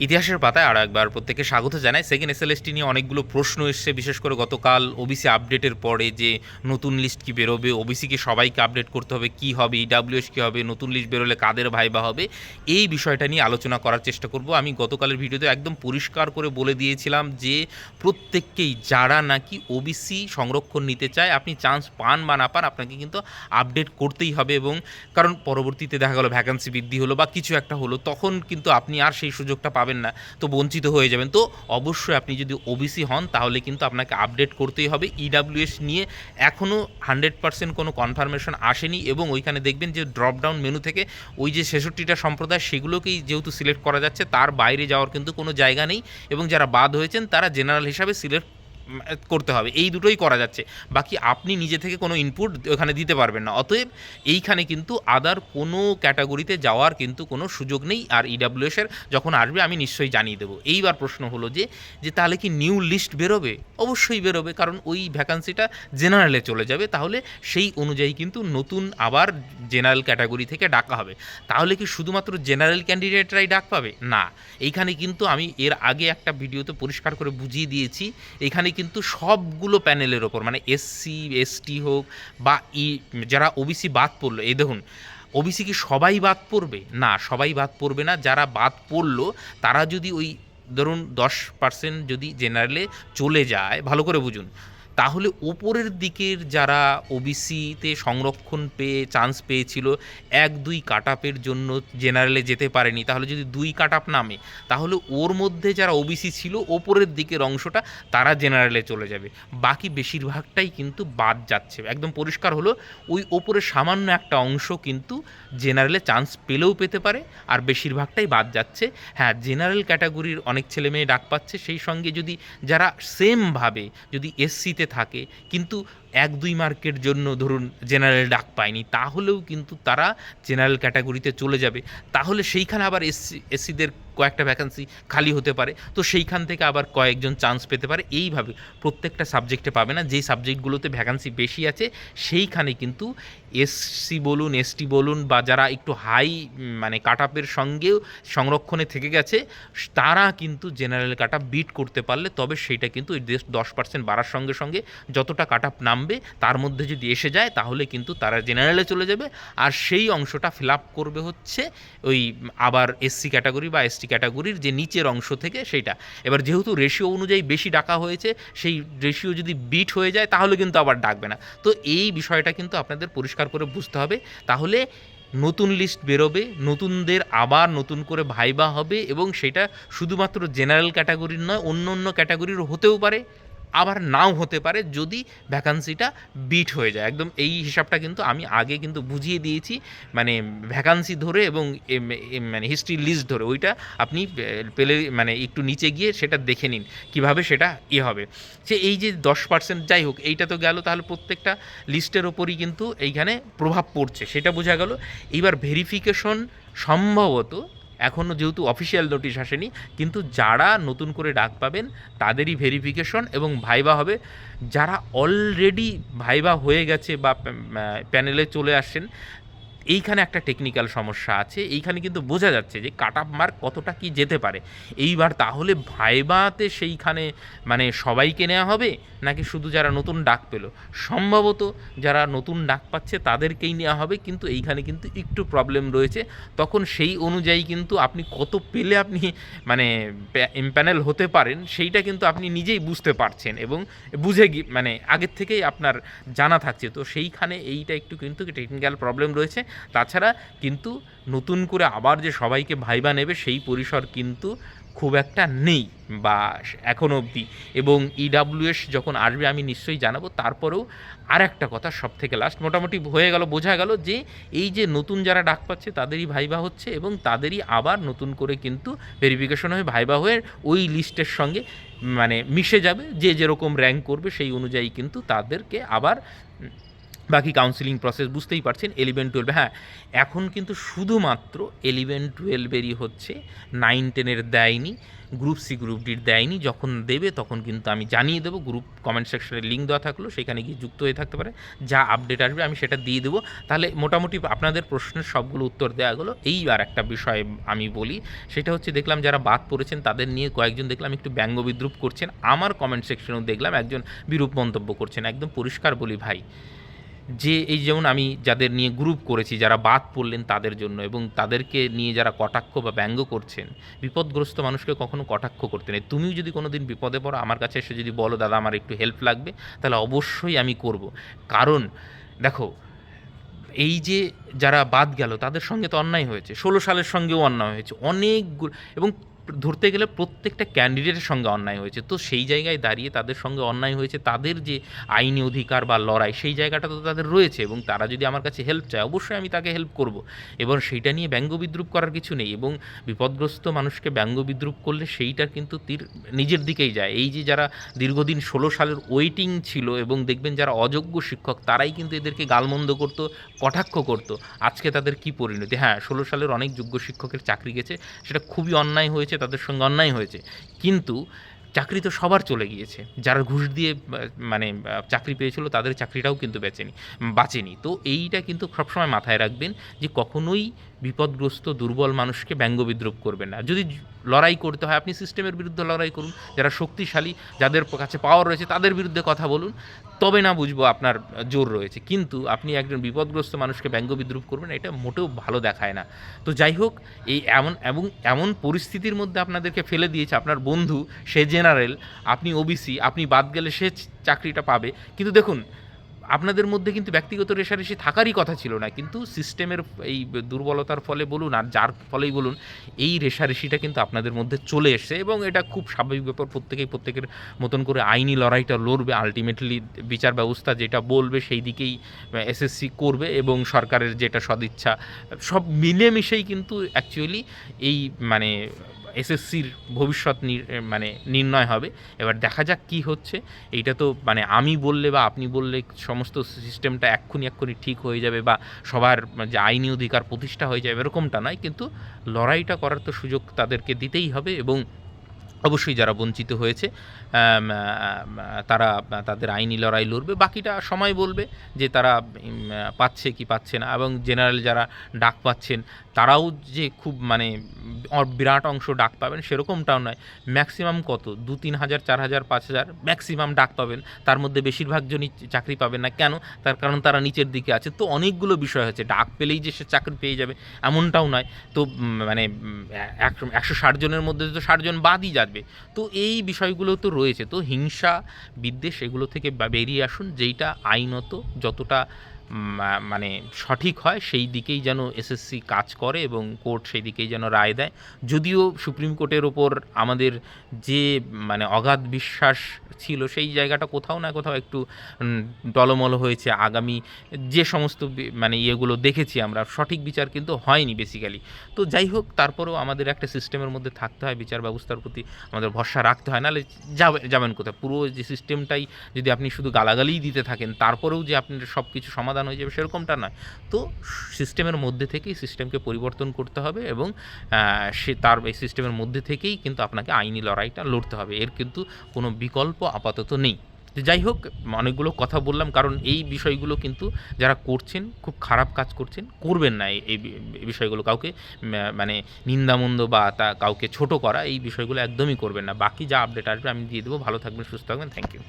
ইতিহাসের পাতায় আরও একবার প্রত্যেককে স্বাগত জানাই। সেকেন্ড এসএলএসটি নিয়ে অনেকগুলো প্রশ্ন এসছে, বিশেষ করে গতকাল ওবিসি আপডেটের পরে যে নতুন লিস্ট কি বেরোবে, ওবিসিকে সবাইকে আপডেট করতে হবে, কি হবে, ইডাব্লিউএস কী হবে, নতুন লিস্ট বেরোলে কাদের ভাইবা হবে, এই বিষয়টা নিয়ে আলোচনা করার চেষ্টা করব। আমি গতকালের ভিডিওতে একদম পরিষ্কার করে বলে দিয়েছিলাম যে প্রত্যেককেই যারা নাকি ওবিসি সংরক্ষণ নিতে চায়, আপনি চান্স পান বা না পান, আপনাকে কিন্তু আপডেট করতেই হবে। এবং কারণ পরবর্তীতে দেখা গেলো ভ্যাকান্সি বৃদ্ধি হলো বা কিছু একটা হলো, তখন কিন্তু আপনি আর সেই সুযোগটা পাবেন না, তো বঞ্চিত হয়ে যাবেন। তো অবশ্যই আপনি যদি ওবিসি হন তাহলে কিন্তু আপনাকে আপডেট করতেই হবে। ইডাব্লিউএস নিয়ে এখনও 100% কোনো কনফার্মেশন আসেনি, এবং ওইখানে দেখবেন যে ড্রপ ডাউন মেনু থেকে ওই যে 66টা সম্প্রদায় সেগুলোকেই যেহেতু সিলেক্ট করা যাচ্ছে, তার বাইরে যাওয়ার কিন্তু কোনো জায়গা নেই, এবং যারা বাদ হয়েছেন তারা জেনারেল হিসাবে সিলেক্ট করতে হবে। এই দুটোই করা যাচ্ছে, বাকি আপনি নিজে থেকে কোনো ইনপুট ওখানে দিতে পারবেন না। অতএব এইখানে কিন্তু আদার কোনো ক্যাটাগরিতে যাওয়ার কিন্তু কোনো সুযোগ নেই। আর ইডাব্লিউএসের যখন আসবে আমি নিশ্চয়ই জানিয়ে দেবো। এইবার প্রশ্ন হলো যে যে তাহলে কি নিউ লিস্ট বেরোবে? অবশ্যই বেরোবে, কারণ ওই ভ্যাকান্সিটা জেনারেলে চলে যাবে, তাহলে সেই অনুযায়ী কিন্তু নতুন আবার জেনারেল ক্যাটাগরি থেকে ডাকা হবে। তাহলে কি শুধুমাত্র জেনারেল ক্যান্ডিডেটরাই ডাক পাবে? না, এইখানে কিন্তু আমি এর আগে একটা ভিডিওতে পরিষ্কার করে বুঝিয়ে দিয়েছি, এখানে কিন্তু সবগুলো প্যানেলের ওপর, মানে এসসি এসটি হোক বা যারা ওবিসি বাদ পড়লো, এই দেখুন ওবিসি কি সবাই বাদ পড়বে? না, সবাই বাদ পড়বে না। যারা বাদ পড়লো তারা যদি ওই ধরুন 10% যদি জেনারেলে চলে যায়, ভালো করে বুঝুন, তাহলে ওপরের দিকের যারা ওবিসিতে সংরক্ষণ পেয়ে চান্স পেয়েছিল 1-2 কাট আপের জন্য জেনারেলে যেতে পারেনি, তাহলে যদি 2 কাট আপ নামে, তাহলে ওর মধ্যে যারা ওবিসি ছিল ওপরের দিকের অংশটা তারা জেনারেলে চলে যাবে। বাকি বেশিরভাগটাই কিন্তু বাদ যাচ্ছে, একদম পরিষ্কার হলো। ওই ওপরের সামান্য একটা অংশ কিন্তু জেনারেলে চান্স পেলেও পেতে পারে, আর বেশিরভাগটাই বাদ যাচ্ছে। হ্যাঁ, জেনারেল ক্যাটাগরির অনেক ছেলে মেয়ে ডাক পাচ্ছে, সেই সঙ্গে যদি যারা সেমভাবে যদি এসসিতে থাকে কিন্তু 1-2 মার্কের জন্য ধরুন জেনারেল ডাক পায়নি, তাহলেও কিন্তু তারা জেনারেল ক্যাটাগরিতে চলে যাবে। তাহলে সেইখানে আবার এসসিদের কয়েকটা ভ্যাকান্সি খালি হতে পারে, তো সেইখান থেকে আবার কয়েকজন চান্স পেতে পারে। এইভাবে প্রত্যেকটা সাবজেক্টে পাবে না, যেই সাবজেক্টগুলোতে ভ্যাকান্সি বেশি আছে সেইখানে কিন্তু এসসি বলুন, এসটি বলুন, বা যারা একটু হাই মানে কাট আপের সঙ্গেও সংরক্ষণে থেকে গেছে, তারা কিন্তু জেনারেল কাট আপ বিট করতে পারলে তবে সেইটা কিন্তু ওই 10% বাড়ার সঙ্গে সঙ্গে যতটা কাট আপ নামবে তার মধ্যে যদি এসে যায়, তাহলে কিন্তু তারা জেনারেলে চলে যাবে। আর সেই অংশটা ফিল আপ করবে হচ্ছে ওই আবার এসসি ক্যাটাগরি বা এসটি ক্যাটাগরির যে নিচের অংশ থেকে সেইটা। এবার যেহেতু রেশিও অনুযায়ী বেশি ডাকা হয়েছে, সেই রেশিও যদি বিট হয়ে যায় তাহলে কিন্তু আবার ডাকবে না। তো এই বিষয়টা কিন্তু আপনাদের পরিষ্কার করে বুঝতে হবে। তাহলে নতুন লিস্ট বেরোবে, নতুনদের আবার নতুন করে ভাইবা হবে, এবং সেটা শুধুমাত্র জেনারেল ক্যাটাগরির নয়, অন্য অন্য ক্যাটাগরির হতেও পারে, আবার নাও হতে পারে যদি ভ্যাকান্সিটা বিট হয়ে যায়। একদম এই হিসাবটা কিন্তু আমি আগে কিন্তু বুঝিয়ে দিয়েছি, মানে ভ্যাকান্সি ধরে এবং মানে হিস্ট্রি লিস্ট ধরে, ওইটা আপনি পেলে মানে একটু নিচে গিয়ে সেটা দেখে নিন কিভাবে সেটা হবে। সে এই যে 10% যাই হোক, এইটা তো গেল, তাহলে প্রত্যেকটা লিস্টের ওপরই কিন্তু এইখানে প্রভাব পড়ছে, সেটা বোঝা গেল। এইবার ভেরিফিকেশন সম্ভবত এখনও যেহেতু অফিসিয়াল নোটিশ আসেনি, কিন্তু যারা নতুন করে ডাক পাবেন তাদেরই ভেরিফিকেশন এবং ভাইবা হবে। যারা অলরেডি ভাইবা হয়ে গেছে বা প্যানেলে চলে আসছেন, এইখানে একটা টেকনিক্যাল সমস্যা আছে। এইখানে কিন্তু বোঝা যাচ্ছে যে কাট আপ মার্ক কতটা কি যেতে পারে এইবার। তাহলে ভাইবাতে সেইখানে মানে সবাইকে নেওয়া হবে নাকি শুধু যারা নতুন ডাক পেলো? সম্ভবত যারা নতুন ডাক পাচ্ছে তাদেরকেই নেওয়া হবে, কিন্তু এইখানে কিন্তু একটু প্রবলেম রয়েছে। তখন সেই অনুযায়ী কিন্তু আপনি কত পেলে আপনি মানে ইমপ্যানেল হতে পারেন সেইটা কিন্তু আপনি নিজেই বুঝতে পারছেন, এবং বুঝে মানে আগের থেকেই আপনার জানা থাকছে। তো সেইখানে এইটা একটু কিন্তু টেকনিক্যাল প্রবলেম রয়েছে। তাছাড়া কিন্তু নতুন করে আবার যে সবাইকে ভাইবা নেবে সেই পরিসর কিন্তু খুব একটা নেই বা এখনও অবধি। এবং ইডাব্লিউএস যখন আসবে আমি নিশ্চয়ই জানাবো। তারপরেও আর একটা কথা, সব থেকে লাস্ট, মোটামুটি হয়ে গেল, বোঝা গেল যে এই যে নতুন যারা ডাক পাচ্ছে তাদেরই ভাইবা হচ্ছে, এবং তাদেরই আবার নতুন করে কিন্তু ভেরিফিকেশন হয়ে ভাইবা হয়ে ওই লিস্টের সঙ্গে মানে মিশে যাবে। যে যেরকম র্যাঙ্ক করবে সেই অনুযায়ী কিন্তু তাদেরকে আবার বাকি কাউন্সিলিং প্রসেস বুঝতেই পারছেন। 11-12, হ্যাঁ, এখন কিন্তু শুধুমাত্র 11-12-এরই হচ্ছে, 9-10-এর দেয়নি, গ্রুপ সি গ্রুপ ডির দেয়নি। যখন দেবে তখন কিন্তু আমি জানিয়ে দেবো, গ্রুপ কমেন্ট সেকশনে লিঙ্ক দেওয়া থাকলো, সেখানে গিয়ে যুক্ত হয়ে থাকতে পারে, যা আপডেট আসবে আমি সেটা দিয়ে দেবো। তাহলে মোটামুটি আপনাদের প্রশ্নের সবগুলো উত্তর দেওয়া গেলো। এইবার একটা বিষয় আমি বলি, সেটা হচ্ছে দেখলাম যারা বাদ পড়েছেন তাদের নিয়ে কয়েকজন দেখলাম একটু ব্যঙ্গ বিদ্রুপ করছেন, আমার কমেন্ট সেকশনেও দেখলাম একজন বিরূপ মন্তব্য করছেন। একদম পরিষ্কার বলি ভাই, যে এই যেমন আমি যাদের নিয়ে গ্রুপ করেছি যারা বাদ পড়লেন তাদের জন্য, এবং তাদেরকে নিয়ে যারা কটাক্ষ বা ব্যঙ্গ করছেন, বিপদগ্রস্ত মানুষকে কখনো কটাক্ষ করতে নেই। তুমিও যদি কোনো দিন বিপদে পড়ো, আমার কাছে এসে যদি বলো দাদা আমার একটু হেল্প লাগবে, তাহলে অবশ্যই আমি করব। কারণ দেখো, এই যে যারা বাদ গেল তাদের সঙ্গে তো অন্যায় হয়েছে, 16 সালের সঙ্গেও অন্যায় হয়েছে অনেকগুলো, এবং ধরতে গেলে প্রত্যেকটা ক্যান্ডিডেটের সঙ্গে অন্যায় হয়েছে। তো সেই জায়গায় দাঁড়িয়ে তাদের সঙ্গে অন্যায় হয়েছে, তাদের যে আইনি অধিকার বা লড়াই, সেই জায়গাটা তো তাদের রয়েছে, এবং তারা যদি আমার কাছে হেল্প চায় অবশ্যই আমি তাকে হেল্প করব। এবার সেইটা নিয়ে ব্যঙ্গ বিদ্রুপ করার কিছু নেই, এবং বিপদগ্রস্ত মানুষকে ব্যঙ্গ বিদ্রুপ করলে সেইটা কিন্তু তীর নিজের দিকেই যায়। এই যে যারা দীর্ঘদিন 16 সালের ওয়েটিং ছিল, এবং দেখবেন যারা অযোগ্য শিক্ষক তারাই কিন্তু এদেরকে গালমন্দ করতো, কটাক্ষ করতো, আজকে তাদের কি পরিণতি। হ্যাঁ, 16 সালের অনেক যোগ্য শিক্ষকের চাকরি গেছে, সেটা খুবই অন্যায় হয়েছে, তাদের সঙ্গে অন্যায় হয়েছে, কিন্তু চাকরি তো সবার চলে গিয়েছে। যারা ঘুষ দিয়ে মানে চাকরি পেয়েছিল তাদের চাকরিটাও কিন্তু বাঁচেনি। তো এইটা কিন্তু সবসময় মাথায় রাখবেন যে কখনোই বিপদগ্রস্ত দুর্বল মানুষকে ব্যঙ্গ বিদ্রুপ করবেন না। যদি লড়াই করতে হয় আপনি সিস্টেমের বিরুদ্ধে লড়াই করুন, যারা শক্তিশালী যাদের কাছে পাওয়ার রয়েছে তাদের বিরুদ্ধে কথা বলুন, তবে না বুঝবো আপনার জোর রয়েছে। কিন্তু আপনি একজন বিপদগ্রস্ত মানুষকে ব্যঙ্গ বিদ্রুপ করবেন, এটা মোটেও ভালো দেখায় না। তো যাই হোক, এই এমন পরিস্থিতির মধ্যে আপনাদেরকে ফেলে দিয়েছে, আপনার বন্ধু সে জেনারেল, আপনি ওবিসি, আপনি বাদ গেলে সে চাকরিটা পাবে। কিন্তু দেখুন, আপনাদের মধ্যে কিন্তু ব্যক্তিগত রেষারেষি থাকারই কথা ছিল না, কিন্তু সিস্টেমের এই দুর্বলতার ফলে বলুন আর যার ফলেই বলুন, এই রেষারেষিটা কিন্তু আপনাদের মধ্যে চলে এসছে, এবং এটা খুব স্বাভাবিক ব্যাপার। প্রত্যেকেই প্রত্যেকের মতন করে আইনি লড়াইটা লড়বে, আলটিমেটলি বিচার ব্যবস্থা যেটা বলবে সেই দিকেই এসএসসি করবে, এবং সরকারের যেটা সদিচ্ছা, সব মিলেমিশেই কিন্তু অ্যাকচুয়ালি এই মানে এসএসসির ভবিষ্যৎ মানে নির্ণয় হবে। এবার দেখা যাক কি হচ্ছে। এইটা তো মানে আমি বললে বা আপনি বললে সমস্ত সিস্টেমটা এক্ষুনি ঠিক হয়ে যাবে, বা সবার যে আইনি অধিকার প্রতিষ্ঠা হয়ে যাবে এরকমটা নয়, কিন্তু লড়াইটা করার তো সুযোগ তাদেরকে দিতেই হবে, এবং অবশ্যই যারা বঞ্চিত হয়েছে তারা তাদের আইনি লড়াই লড়বে। বাকিটা সময় বলবে যে তারা পাচ্ছে কি পাচ্ছে না, এবং জেনারেল যারা ডাক পাচ্ছেন তারাও যে খুব মানে বিরাট অংশ ডাক পাবেন সেরকমটাও নয়। ম্যাক্সিমাম কত 2-3 হাজার, 4 হাজার, 5 হাজার ম্যাক্সিমাম ডাক পাবেন, তার মধ্যে বেশিরভাগ জনই চাকরি পাবেন না। কেন? তার কারণ তারা নিচের দিকে আছে। তো অনেকগুলো বিষয় আছে, ডাক পেলেই যে সে চাকরি পেয়ে যাবে এমনটাও নয়। তো মানে 160 জনের মধ্যে তো 60 জন বাদই যাবে। তো এই বিষয়গুলো তো রয়েছে। তো হিংসা বিদ্বেষ এগুলো থেকে বেরিয়ে আসুন, যেইটা আইনত যতটা মানে সঠিক হয় সেই দিকেই যেন এসএসসি কাজ করে, এবং কোর্ট সেই দিকেই যেন রায় দেয়। যদিও সুপ্রিম কোর্টের ওপর আমাদের যে মানে অগাধ বিশ্বাস ছিল, সেই জায়গাটা কোথাও না কোথাও একটু টলমল হয়েছে। আগামী যে সমস্ত মানে ইয়েগুলো দেখেছি আমরা, সঠিক বিচার কিন্তু হয়নি বেসিক্যালি। তো যাই হোক, তারপরেও আমাদের একটা সিস্টেমের মধ্যে থাকতে হয়, বিচার ব্যবস্থার প্রতি আমাদের ভরসা রাখতে হয়, নাহলে যাবেন কোথায়? পুরো যে সিস্টেমটাই যদি আপনি শুধু গালাগালিই দিতে থাকেন, তারপরেও যে আপনার সব কিছু সমাধান হয়ে যাবে সেরকমটা নয়। তো সিস্টেমের মধ্যে থেকেই সিস্টেমকে পরিবর্তন করতে হবে, এবং সে তার এই সিস্টেমের মধ্যে থেকেই কিন্তু আপনাকে আইনি লড়াইটা লড়তে হবে। এর কিন্তু কোনো বিকল্প আপাতত নেই। তো যাই হোক, অনেকগুলো কথা বললাম, কারণ এই বিষয়গুলো কিন্তু যারা করছেন খুব খারাপ কাজ করবেন না। এই বিষয়গুলো কাউকে মানে নিন্দামন্দ বা কাউকে ছোট করা, এই বিষয়গুলো একদমই করবেন না। বাকি যা আপডেট আসবে আমি দিয়ে দেবো। ভালো থাকবেন, সুস্থ থাকবেন, থ্যাংক ইউ।